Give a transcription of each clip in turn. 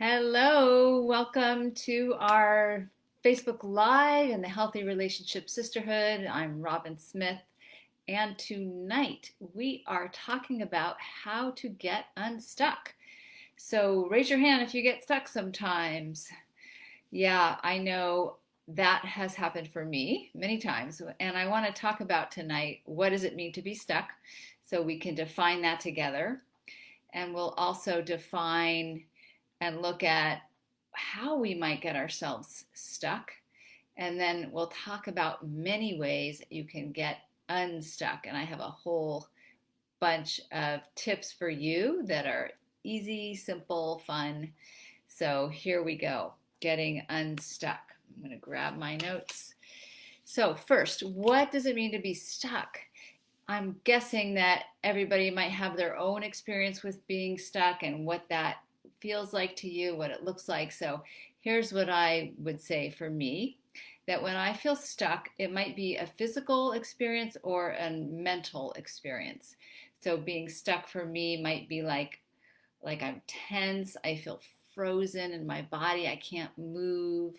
Hello, welcome to our Facebook Live in the Healthy Relationship Sisterhood. I'm Robin Smith, and tonight we are talking about how to get unstuck. So raise your hand if you get stuck sometimes. Yeah, I know that has happened for me many times, and I want to talk about tonight what does it mean to be stuck, so we can define that together, and we'll also define and look at how we might get ourselves stuck. And then we'll talk about many ways you can get unstuck. And I have a whole bunch of tips for you that are easy, simple, fun. So here we go, getting unstuck. I'm going to grab my notes. So first, what does it mean to be stuck? I'm guessing that everybody might have their own experience with being stuck and what that feels like to you, what it looks like. So here's what I would say for me, that when I feel stuck, it might be a physical experience or a mental experience. So being stuck for me might be like I'm tense, I feel frozen in my body, I can't move.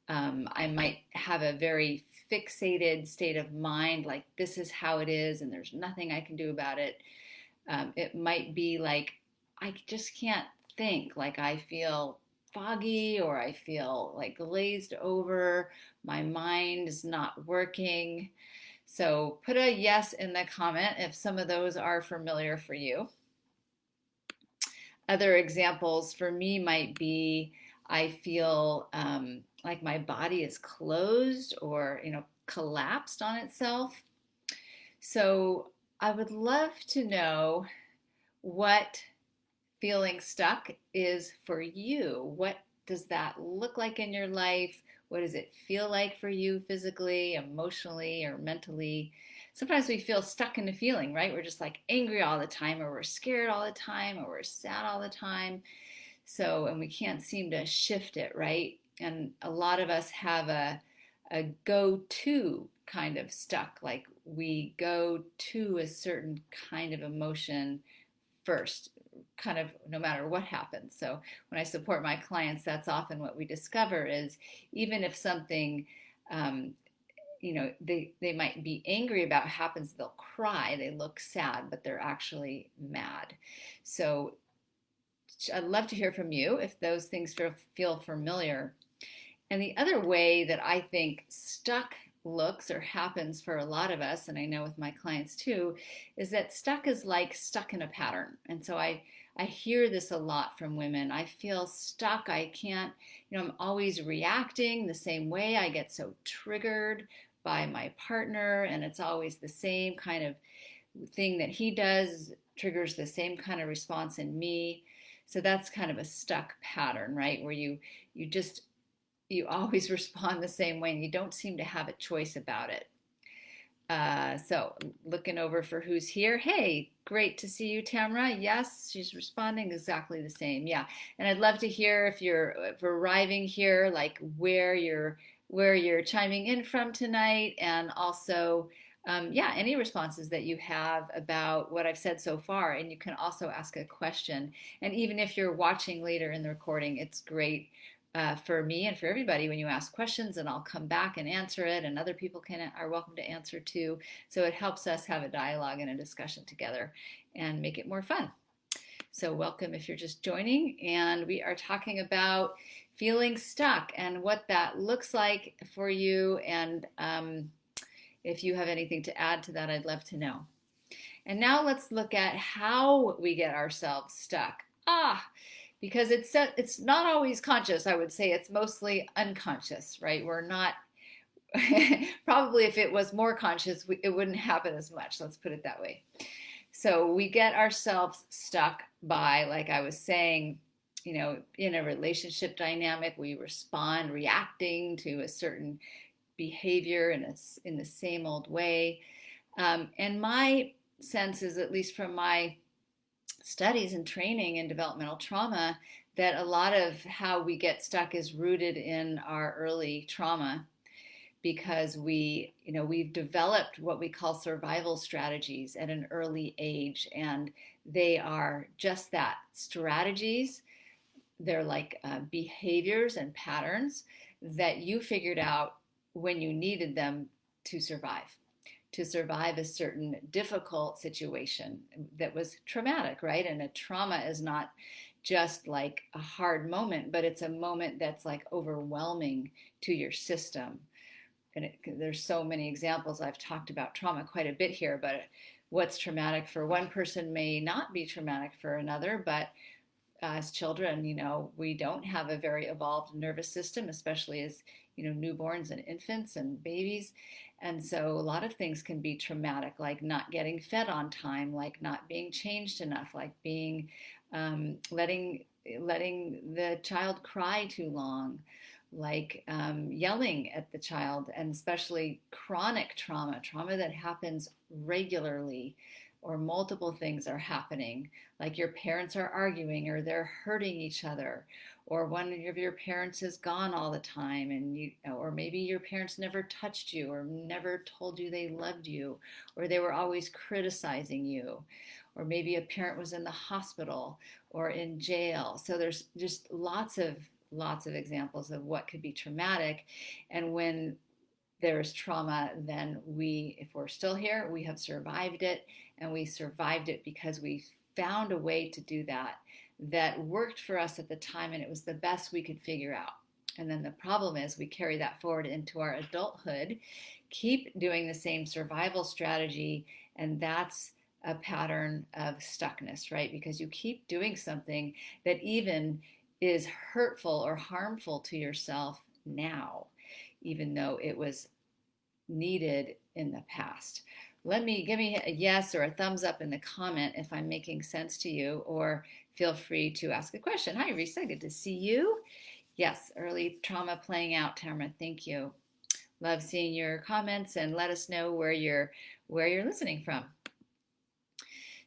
I might have a very fixated state of mind, like this is how it is and there's nothing I can do about it. It might be like I just can't think, like I feel foggy or I feel like glazed over, my mind is not working. So put a yes in the comment if some of those are familiar for you. Other examples for me might be I feel like my body is closed or collapsed on itself. So I would love to know what feeling stuck is for you. What does that look like in your life? What does it feel like for you physically, emotionally, or mentally? Sometimes we feel stuck in a feeling, right? We're just like angry all the time, or we're scared all the time, or we're sad all the time. So, and we can't seem to shift it, right? And a lot of us have a go-to kind of stuck, like we go to a certain kind of emotion first, kind of no matter what happens. So when I support my clients, that's often what we discover is even if something, they might be angry about happens, they'll cry, they look sad, but they're actually mad. So I'd love to hear from you if those things feel familiar. And the other way that I think stuck looks or happens for a lot of us, and I know with my clients too, is that stuck is like stuck in a pattern. And so I hear this a lot from women. I feel stuck. I can't, I'm always reacting the same way. I get so triggered by my partner, and it's always the same kind of thing that he does triggers the same kind of response in me. So that's kind of a stuck pattern, right? Where you always respond the same way and you don't seem to have a choice about it. So looking over for who's here. Hey, great to see you, Tamra. Yes, she's responding exactly the same. Yeah, and I'd love to hear if you're arriving here, like where you're chiming in from tonight, and also any responses that you have about what I've said so far. And you can also ask a question. And even if you're watching later in the recording, it's great for me and for everybody when you ask questions, and I'll come back and answer it, and other people are welcome to answer too. So it helps us have a dialogue and a discussion together and make it more fun. So welcome if you're just joining, and we are talking about feeling stuck and what that looks like for you. And if you have anything to add to that, I'd love to know. And now let's look at how we get ourselves stuck. Because it's not always conscious. I would say it's mostly unconscious, right? We're not, probably if it was more conscious, it wouldn't happen as much. Let's put it that way. So we get ourselves stuck by, like I was saying, in a relationship dynamic, we respond reacting to a certain behavior in the same old way. And my sense is, at least from my studies and training in developmental trauma, that a lot of how we get stuck is rooted in our early trauma, because we've developed what we call survival strategies at an early age, and they are just that, strategies they're like behaviors and patterns that you figured out when you needed them to survive. To survive a certain difficult situation that was traumatic, right? And a trauma is not just like a hard moment, but it's a moment that's like overwhelming to your system. And there's so many examples. I've talked about trauma quite a bit here, but what's traumatic for one person may not be traumatic for another. But as children, we don't have a very evolved nervous system, especially as, newborns and infants and babies. And so a lot of things can be traumatic, like not getting fed on time, like not being changed enough, like being letting the child cry too long, like yelling at the child, and especially chronic trauma that happens regularly, or multiple things are happening, like your parents are arguing or they're hurting each other, or one of your parents is gone all the time, or maybe your parents never touched you or never told you they loved you, or they were always criticizing you, or maybe a parent was in the hospital or in jail. So there's just lots of examples of what could be traumatic. And when there's trauma, then if we're still here, we have survived it, and we survived it because we found a way to do that worked for us at the time, and it was the best we could figure out. And then the problem is we carry that forward into our adulthood, keep doing the same survival strategy, and that's a pattern of stuckness, right? Because you keep doing something that even is hurtful or harmful to yourself now, even though it was needed in the past. Give me a yes or a thumbs up in the comment if I'm making sense to you, or feel free to ask a question. Hi, Risa, good to see you. Yes, early trauma playing out, Tamara, thank you. Love seeing your comments, and let us know where you're listening from.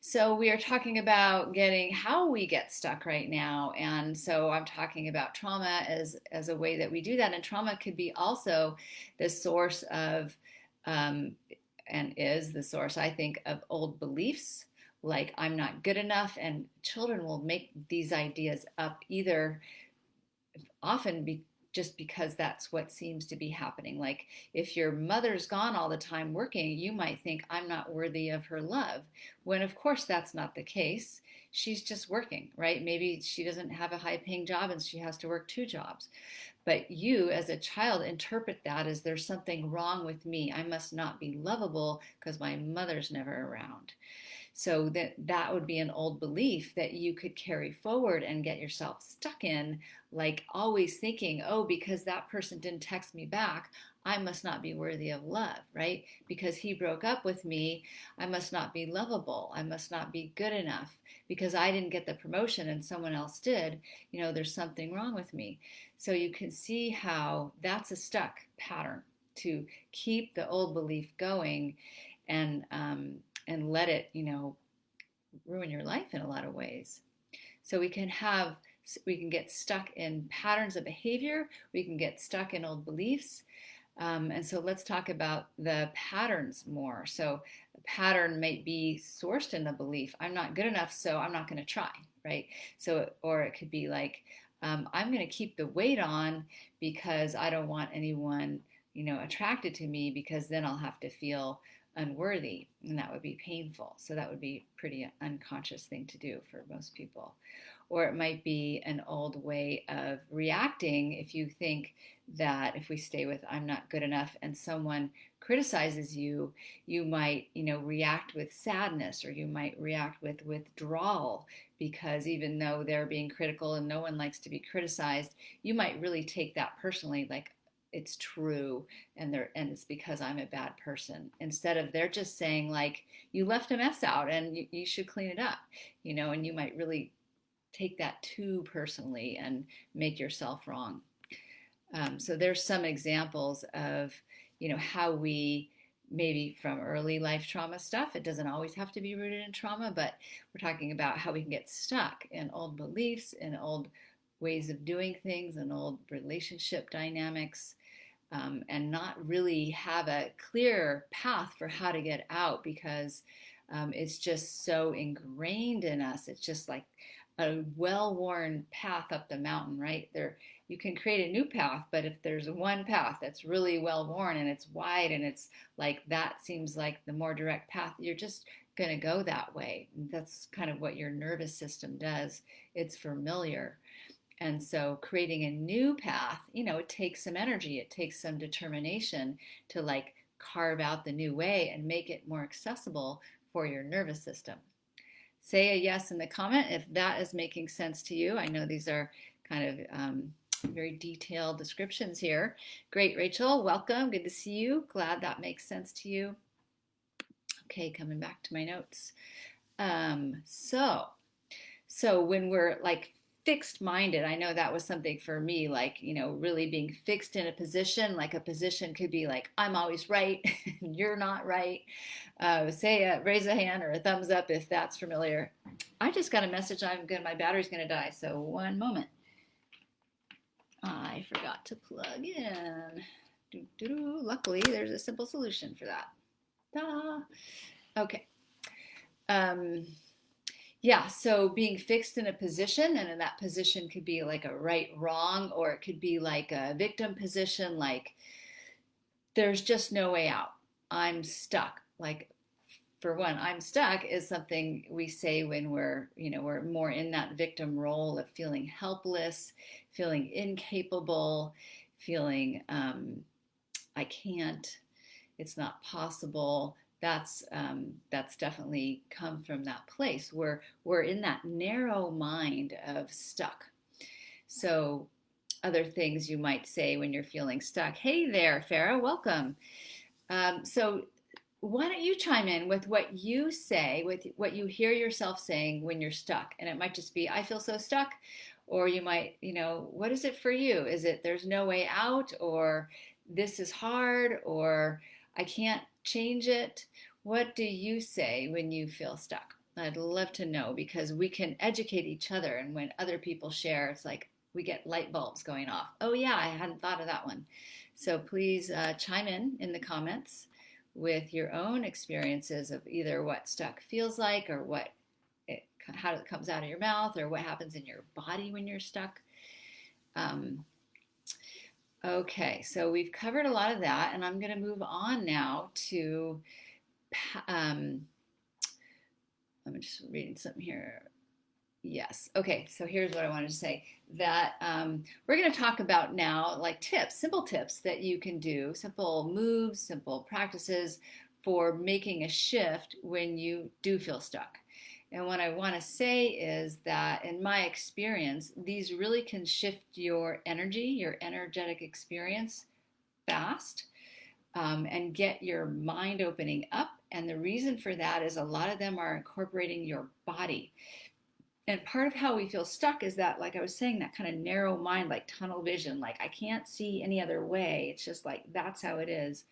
So we are talking about how we get stuck right now. And so I'm talking about trauma as a way that we do that. And trauma could be also the source of, and is the source, I think, of old beliefs, like I'm not good enough. And children will make these ideas up either often just because that's what seems to be happening. Like if your mother's gone all the time working, you might think I'm not worthy of her love, when of course that's not the case. She's just working, right? Maybe she doesn't have a high-paying job and she has to work 2 jobs. But you as a child interpret that as there's something wrong with me. I must not be lovable because my mother's never around. So that would be an old belief that you could carry forward and get yourself stuck in, like always thinking, oh, because that person didn't text me back, I must not be worthy of love, right? Because he broke up with me, I must not be lovable. I must not be good enough. Because I didn't get the promotion and someone else did, there's something wrong with me. So you can see how that's a stuck pattern, to keep the old belief going and let it, ruin your life in a lot of ways. So we can get stuck in patterns of behavior. We can get stuck in old beliefs. And so let's talk about the patterns more. So a pattern might be sourced in the belief, I'm not good enough, so I'm not going to try, right? So, or it could be like, I'm going to keep the weight on because I don't want anyone, attracted to me, because then I'll have to feel unworthy, and that would be painful. So that would be a pretty unconscious thing to do for most people. Or it might be an old way of reacting. If you think that if we stay with I'm not good enough and someone criticizes you, you might, react with sadness, or you might react with withdrawal, because even though they're being critical and no one likes to be criticized, you might really take that personally, like it's true and it's because I'm a bad person, instead of they're just saying like you left a mess out and you should clean it up, and you might really take that too personally and make yourself wrong. So there's some examples of, how we, maybe from early life trauma stuff, it doesn't always have to be rooted in trauma, but we're talking about how we can get stuck in old beliefs and old ways of doing things and old relationship dynamics, and not really have a clear path for how to get out, because it's just so ingrained in us. It's just like a well-worn path up the mountain, right? There, you can create a new path, but if there's one path that's really well-worn and it's wide and it's like that seems like the more direct path, you're just going to go that way. That's kind of what your nervous system does. It's familiar. And so creating a new path, it takes some energy, it takes some determination to like carve out the new way and make it more accessible for your nervous system. Say a yes in the comment if that is making sense to you. I know these are kind of very detailed descriptions here. Great, Rachel, welcome. Good to see you. Glad that makes sense to you. Okay, coming back to my notes. So when we're like fixed-minded, I know that was something for me, like, really being fixed in a position, like a position could be like, I'm always right, you're not right. Raise a hand or a thumbs up if that's familiar. I just got a message, my battery's gonna die, so one moment. I forgot to plug in. Luckily, there's a simple solution for that. Ta! Okay. Yeah, so being fixed in a position, and in that position could be like a right, wrong, or it could be like a victim position, like there's just no way out. I'm stuck. Like, for one, I'm stuck is something we say when we're more in that victim role of feeling helpless, feeling incapable, feeling I can't, it's not possible. That's definitely come from that place where we're in that narrow mind of stuck. So other things you might say when you're feeling stuck. Hey there, Farah, welcome. So why don't you chime in with what you say, with what you hear yourself saying when you're stuck? And it might just be, I feel so stuck. Or you might, what is it for you? Is it there's no way out, or this is hard, or I can't change it? What do you say when you feel stuck? I'd love to know, because we can educate each other, and when other people share, it's like we get light bulbs going off. Oh yeah, I hadn't thought of that one. So please chime in the comments with your own experiences of either what stuck feels like, or how it comes out of your mouth, or what happens in your body when you're stuck. Okay, so we've covered a lot of that, and I'm going to move on now to, I'm just reading something here. Yes, okay, so here's what I wanted to say, that we're going to talk about now like tips, simple tips that you can do, simple moves, simple practices for making a shift when you do feel stuck. And what I want to say is that in my experience, these really can shift your energy, your energetic experience fast, and get your mind opening up. And the reason for that is a lot of them are incorporating your body. And part of how we feel stuck is that, like I was saying, that kind of narrow mind, like tunnel vision, like I can't see any other way. It's just like, that's how it is.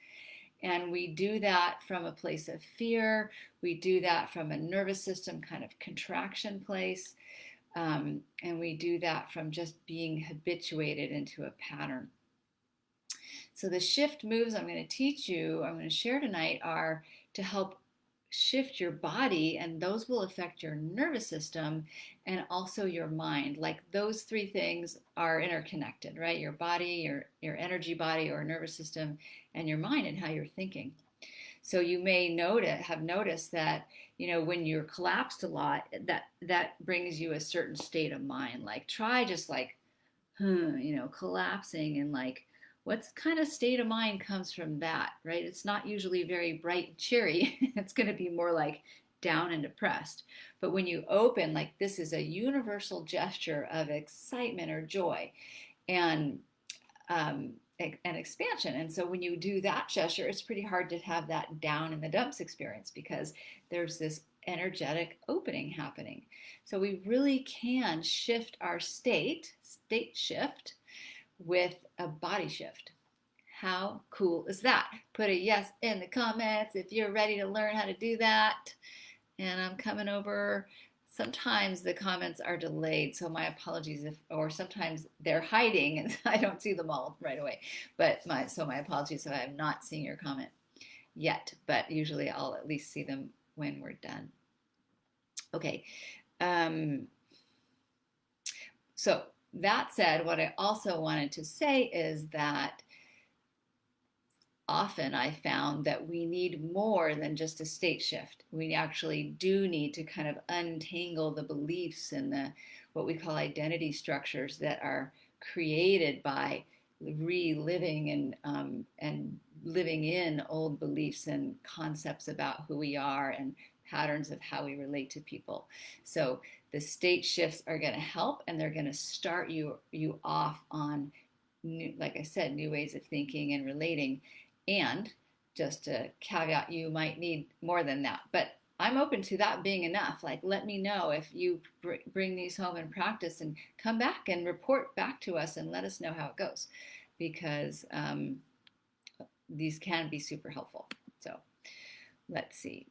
And we do that from a place of fear. We do that from a nervous system kind of contraction place. And we do that from just being habituated into a pattern. So the shift moves I'm going to teach you, I'm going to share tonight, are to help shift your body, and those will affect your nervous system and also your mind. Like those three things are interconnected, right? Your body, your energy body or nervous system, and your mind and how you're thinking. So you may have noticed that, when you're collapsed a lot, that brings you a certain state of mind. Like try just like, collapsing, and like, what kind of state of mind comes from that, right? It's not usually very bright and cheery. It's going to be more like down and depressed. But when you open, like this is a universal gesture of excitement or joy and expansion. And so when you do that gesture, it's pretty hard to have that down in the dumps experience, because there's this energetic opening happening. So we really can shift our state shift, with a body shift. How cool is that? Put a yes in the comments if you're ready to learn how to do that. And I'm coming over. Sometimes the comments are delayed, so my apologies or sometimes they're hiding and I don't see them all right away. So my apologies if I have not seen your comment yet, but usually I'll at least see them when we're done. Okay. So that said, what I also wanted to say is that often I found that we need more than just a state shift. We actually do need to kind of untangle the beliefs and the what we call identity structures that are created by reliving and living in old beliefs and concepts about who we are and patterns of how we relate to people. So the state shifts are going to help, and they're going to start you off on new, like I said, new ways of thinking and relating. And just a caveat, you might need more than that, but I'm open to that being enough. Like, let me know if you bring these home and practice, and come back and report back to us and let us know how it goes, because these can be super helpful. So let's see.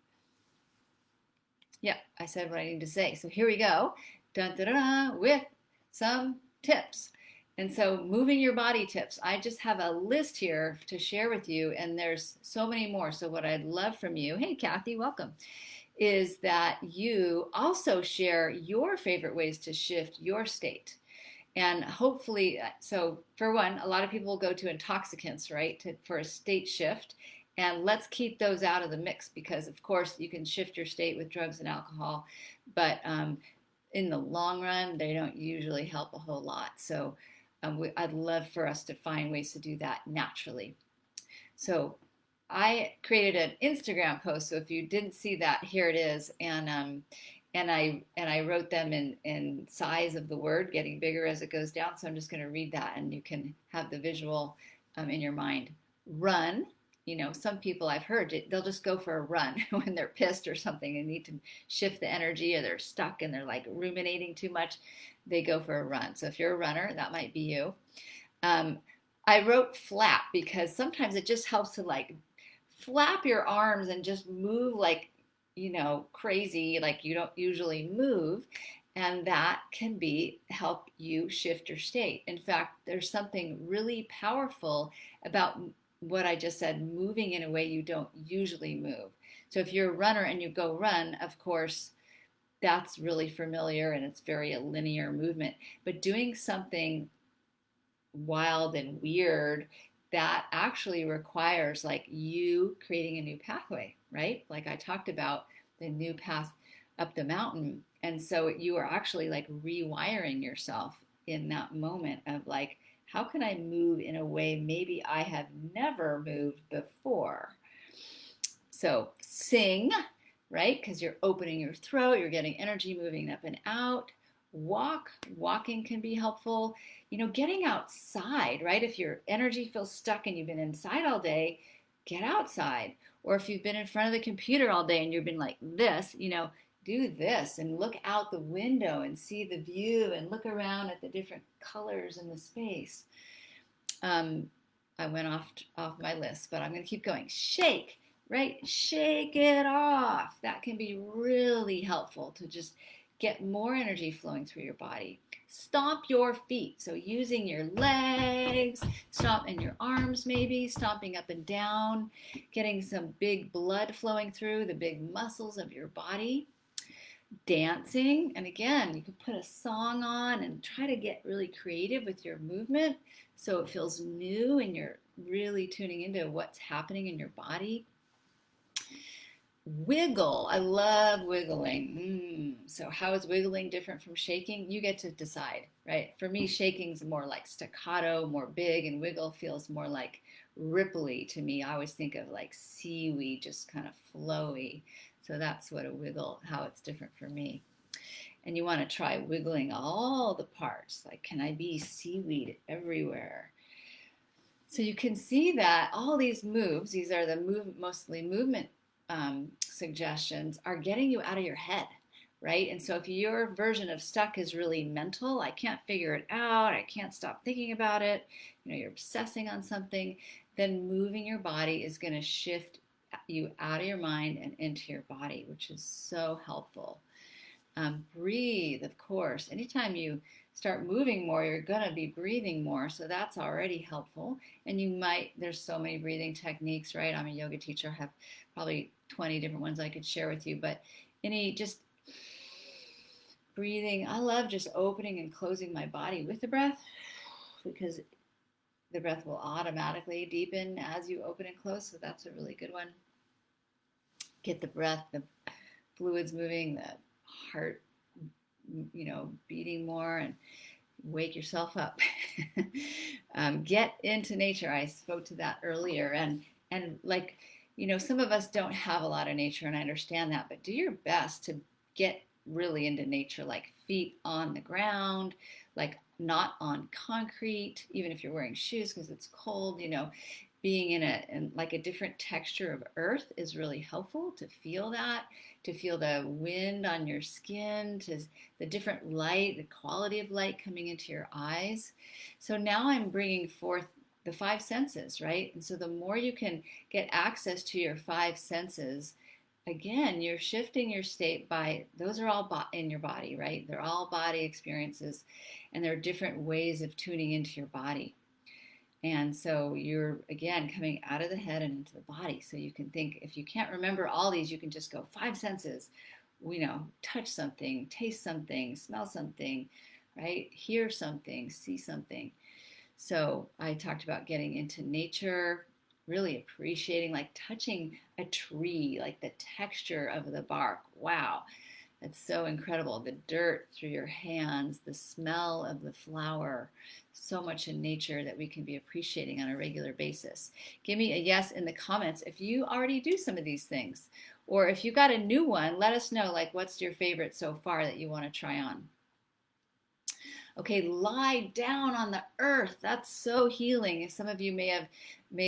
Yeah, I said what I need to say. So here we go, dun, dun, dun, dun, with some tips. And so moving your body tips, I just have a list here to share with you, and there's so many more. So what I'd love from you, hey Kathy, welcome, is that you also share your favorite ways to shift your state. And hopefully, so for one, a lot of people go to intoxicants, right, for a state shift. And let's keep those out of the mix, because of course you can shift your state with drugs and alcohol, but in the long run, they don't usually help a whole lot. So I'd love for us to find ways to do that naturally. So I created an Instagram post. So if you didn't see that, here it is. And I wrote them in size of the word, getting bigger as it goes down. So I'm just going to read that, and you can have the visual in your mind. Run. You know, some people I've heard, they'll just go for a run when they're pissed or something and need to shift the energy, or they're stuck and they're like ruminating too much. They go for a run. So if you're a runner, that might be you. I wrote flap, because sometimes it just helps to like flap your arms and just move like, you know, crazy, like you don't usually move. And that can help you shift your state. In fact, there's something really powerful about what I just said, moving in a way you don't usually move. So if you're a runner and you go run, of course, that's really familiar and it's very a linear movement. But doing something wild and weird, that actually requires like you creating a new pathway, right? Like I talked about the new path up the mountain. And so you are actually like rewiring yourself in that moment of like, how can I move in a way maybe I have never moved before? So sing, right? Because you're opening your throat, you're getting energy moving up and out. Walking can be helpful. You know, getting outside, right? If your energy feels stuck and you've been inside all day, get outside. Or if you've been in front of the computer all day and you've been like this, you know, do this and look out the window and see the view and look around at the different colors in the space. I went off my list, but I'm going to keep going. Shake, right? Shake it off. That can be really helpful to just get more energy flowing through your body. Stomp your feet. So using your legs, stomp in your arms maybe, stomping up and down, getting some big blood flowing through the big muscles of your body. Dancing, and again, you can put a song on and try to get really creative with your movement so it feels new and you're really tuning into what's happening in your body. Wiggle. I love wiggling. So how is wiggling different from shaking? You get to decide, right? For me, shaking's more like staccato, more big, and wiggle feels more like ripply to me. I always think of like seaweed, just kind of flowy. So that's what a wiggle, how it's different for me. And you want to try wiggling all the parts. Like, can I be seaweed everywhere? So you can see that all these moves, these are the mostly movement suggestions, are getting you out of your head, right? And so if your version of stuck is really mental, I can't figure it out, I can't stop thinking about it, you know, you're obsessing on something, then moving your body is going to shift you out of your mind and into your body, which is so helpful. Breathe, of course. Anytime you start moving more, you're going to be breathing more, so that's already helpful. And there's so many breathing techniques, right? I'm a yoga teacher, I have probably 20 different ones I could share with you, but just breathing. I love just opening and closing my body with the breath because the breath will automatically deepen as you open and close. So that's a really good one. Get the breath, the fluids moving, the heart, beating more, and wake yourself up. Get into nature. I spoke to that earlier. And like, some of us don't have a lot of nature, and I understand that, but do your best to get really into nature, like feet on the ground, like not on concrete, even if you're wearing shoes because it's cold, being in like a different texture of earth is really helpful to feel that, to feel the wind on your skin, to the different light, the quality of light coming into your eyes. So now I'm bringing forth the five senses, right? And so the more you can get access to your five senses, again, you're shifting your state by, those are all in your body, right? They're all body experiences, and there are different ways of tuning into your body. And so you're, again, coming out of the head and into the body. So you can think, if you can't remember all these, you can just go five senses, touch something, taste something, smell something, right? Hear something, see something. So I talked about getting into nature, really appreciating, like touching a tree, like the texture of the bark. Wow. It's so incredible. The dirt through your hands, the smell of the flower, so much in nature that we can be appreciating on a regular basis. Give me a yes in the comments if you already do some of these things. Or if you got a new one, let us know, like, what's your favorite so far that you want to try on. Okay, lie down on the earth. That's so healing. Some of you may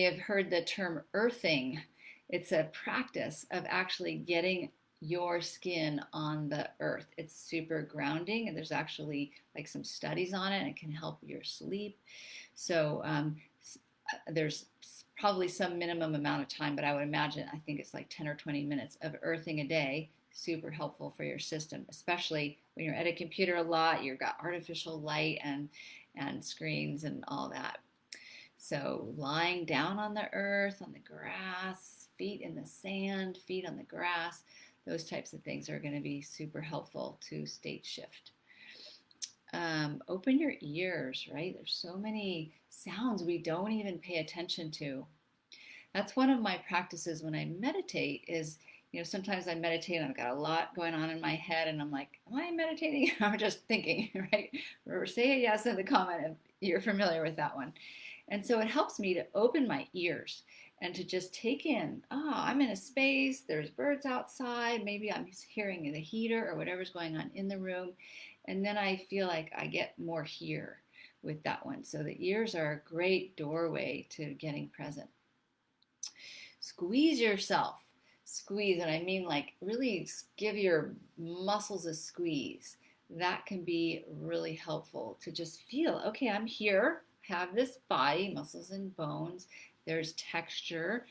have heard the term earthing. It's a practice of actually getting your skin on the earth. It's super grounding, and there's actually like some studies on it, and it can help your sleep. So there's probably some minimum amount of time, but I would imagine, I think it's like 10 or 20 minutes of earthing a day. Super helpful for your system, especially when you're at a computer a lot, you've got artificial light and screens and all that. So lying down on the earth, on the grass, feet in the sand, feet on the grass, those types of things are going to be super helpful to state shift. Open your ears, right? There's so many sounds we don't even pay attention to. That's one of my practices when I meditate is, sometimes I meditate and I've got a lot going on in my head and I'm like, am I meditating? I'm just thinking, right? Or say a yes in the comment if you're familiar with that one. And so it helps me to open my ears and to just take in, I'm in a space, there's birds outside, maybe I'm hearing the heater or whatever's going on in the room. And then I feel like I get more here with that one. So the ears are a great doorway to getting present. Squeeze yourself. Squeeze, and I mean like really give your muscles a squeeze. That can be really helpful to just feel, okay, I'm here, have this body, muscles and bones. There's texture,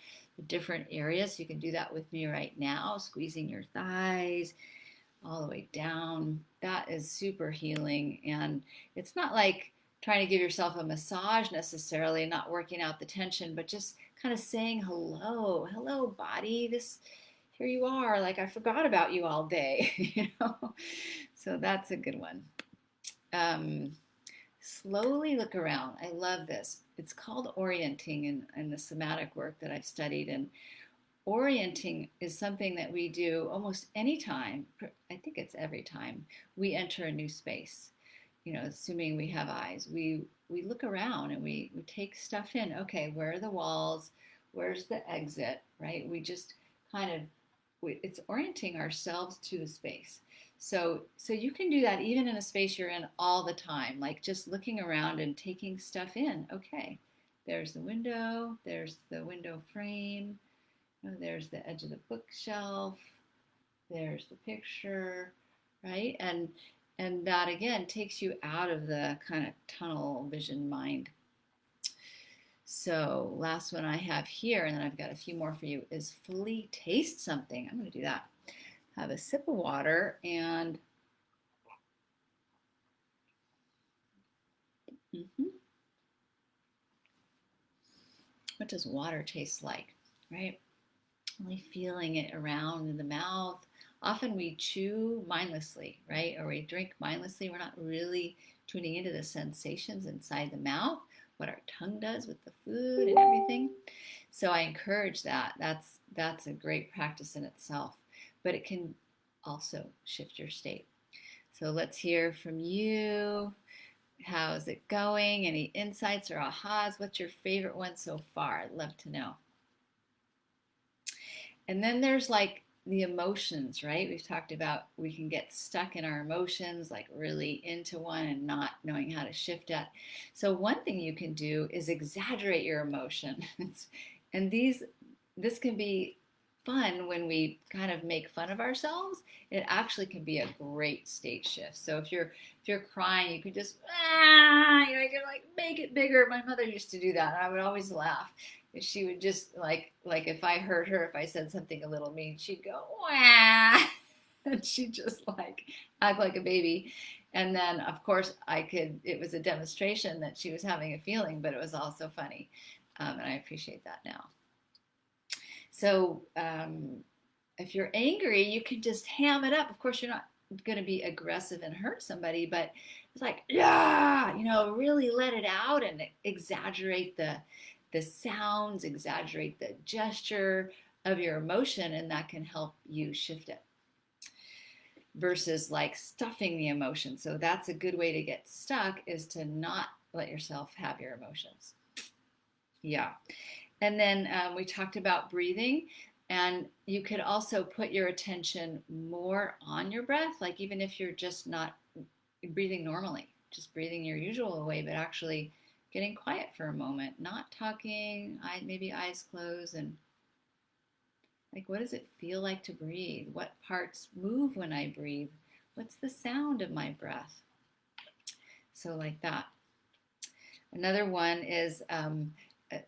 different areas. You can do that with me right now, squeezing your thighs all the way down. That is super healing. And it's not like trying to give yourself a massage necessarily, not working out the tension, but just kind of saying hello body, here you are, like I forgot about you all day. So that's a good one. Slowly look around. I love this. It's called orienting in the somatic work that I've studied, and orienting is something that we do almost any time. I think it's every time we enter a new space. Assuming we have eyes, we look around and we take stuff in. Okay, where are the walls? Where's the exit? Right? We just kind of, it's orienting ourselves to the space. So you can do that even in a space you're in all the time, like just looking around and taking stuff in. Okay, there's the window frame, there's the edge of the bookshelf, there's the picture, right? And that again takes you out of the kind of tunnel vision mind. So last one I have here, and then I've got a few more for you, is fully taste something. I'm going to do that. Have a sip of water and what does water taste like, right? Really feeling it around in the mouth. often we chew mindlessly, right? Or we drink mindlessly. We're not really tuning into the sensations inside the mouth, what our tongue does with the food and everything. So I encourage that. That's a great practice in itself, but it can also shift your state. So let's hear from you. How's it going? Any insights or ahas? What's your favorite one so far? I'd love to know. And then there's like the emotions, right? We've talked about we can get stuck in our emotions, like really into one and not knowing how to shift it. So one thing you can do is exaggerate your emotion. And this can be fun when we kind of make fun of ourselves. It actually can be a great state shift. So if you're crying, you could just you can like make it bigger. My mother used to do that, and I would always laugh. She would just like if I hurt her, if I said something a little mean, she'd go wah, and she'd just like act like a baby. And then of course it was a demonstration that she was having a feeling, but it was also funny, and I appreciate that now. So if you're angry, you can just ham it up. Of course, you're not going to be aggressive and hurt somebody, but it's like, yeah, really let it out and exaggerate the sounds, exaggerate the gesture of your emotion, and that can help you shift it. Versus like stuffing the emotion. So that's a good way to get stuck, is to not let yourself have your emotions. Yeah. And then we talked about breathing, and you could also put your attention more on your breath, like even if you're just not breathing normally, just breathing your usual way, but actually getting quiet for a moment, not talking, maybe eyes closed, and like, what does it feel like to breathe? What parts move when I breathe? What's the sound of my breath? So like that. Another one is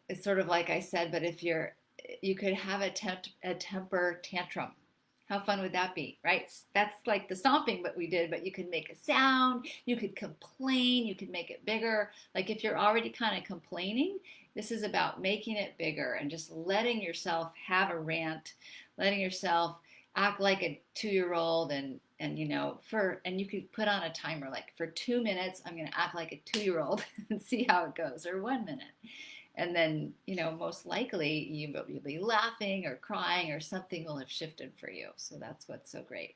it's sort of like I said, but if you could have a temper tantrum. How fun would that be, right? That's like the stomping that we did, but you could make a sound, you could complain, you could make it bigger. Like if you're already kind of complaining, this is about making it bigger and just letting yourself have a rant, letting yourself act like a 2-year-old, and you could put on a timer, like for 2 minutes, I'm going to act like a 2-year-old and see how it goes, or 1 minute. And then, most likely you'll be laughing or crying, or something will have shifted for you. So that's what's so great.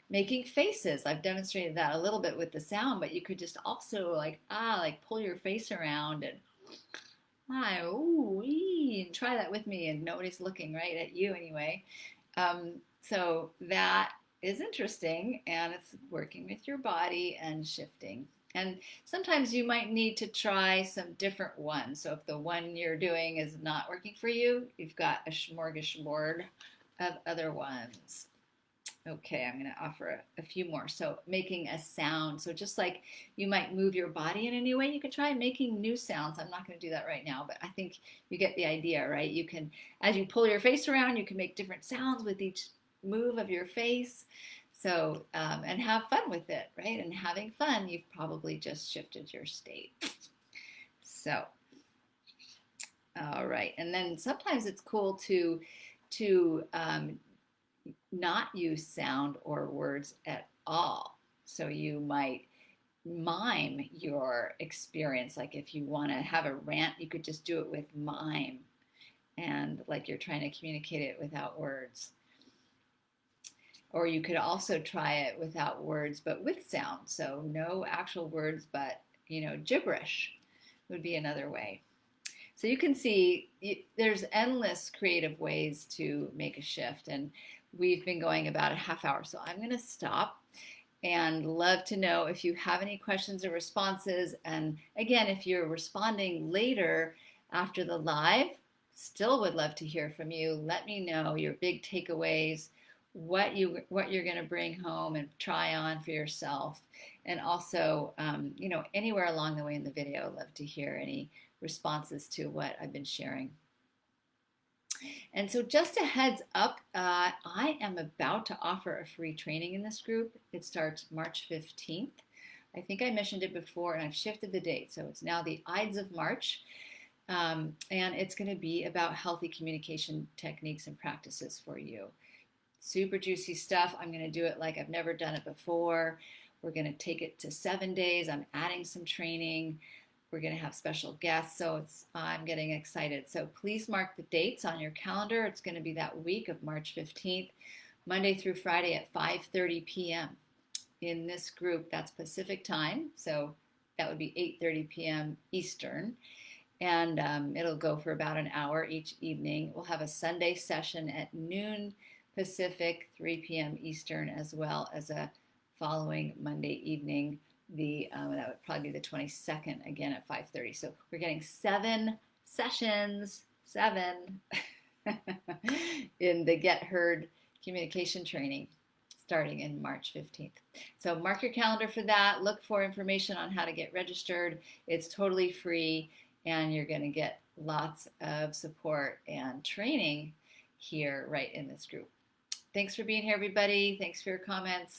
Making faces. I've demonstrated that a little bit with the sound, but you could just also like pull your face around and ooh, and try that with me, and nobody's looking, right, at you anyway. So that is interesting, and it's working with your body and shifting. And sometimes you might need to try some different ones. So if the one you're doing is not working for you, you've got a smorgasbord of other ones. Okay, I'm going to offer a few more. So making a sound. So just like you might move your body in a new way, you could try making new sounds. I'm not going to do that right now, but I think you get the idea, right? You can, as you pull your face around, you can make different sounds with each move of your face. So, and have fun with it, right? And having fun, you've probably just shifted your state. So, all right. And then sometimes it's cool to not use sound or words at all. So you might mime your experience. Like if you want to have a rant, you could just do it with mime, and like you're trying to communicate it without words. Or you could also try it without words, but with sound. So no actual words, but gibberish would be another way. So you can see there's endless creative ways to make a shift. And we've been going about a half hour. So I'm going to stop, and love to know if you have any questions or responses. And again, if you're responding later after the live, still would love to hear from you. Let me know your big takeaways, what you're going to bring home and try on for yourself. And also, anywhere along the way in the video, I'd love to hear any responses to what I've been sharing. And so just a heads up, I am about to offer a free training in this group. It starts March 15th. I think I mentioned it before, and I've shifted the date. So it's now the Ides of March. And it's going to be about healthy communication techniques and practices for you. Super juicy stuff. I'm going to do it like I've never done it before. We're going to take it to 7 days. I'm adding some training. We're going to have special guests, so I'm getting excited. So please mark the dates on your calendar. It's going to be that week of March 15th, Monday through Friday at 5:30 p.m. in this group. That's Pacific time, so that would be 8:30 p.m. Eastern. And it'll go for about an hour each evening. We'll have a Sunday session at noon Pacific, 3 p.m. Eastern, as well as a following Monday evening. That would probably be the 22nd, again at 5:30. So we're getting 7 sessions, 7 in the Get Heard communication training starting in March 15th. So mark your calendar for that. Look for information on how to get registered. It's totally free, and you're going to get lots of support and training here right in this group. Thanks for being here, everybody. Thanks for your comments.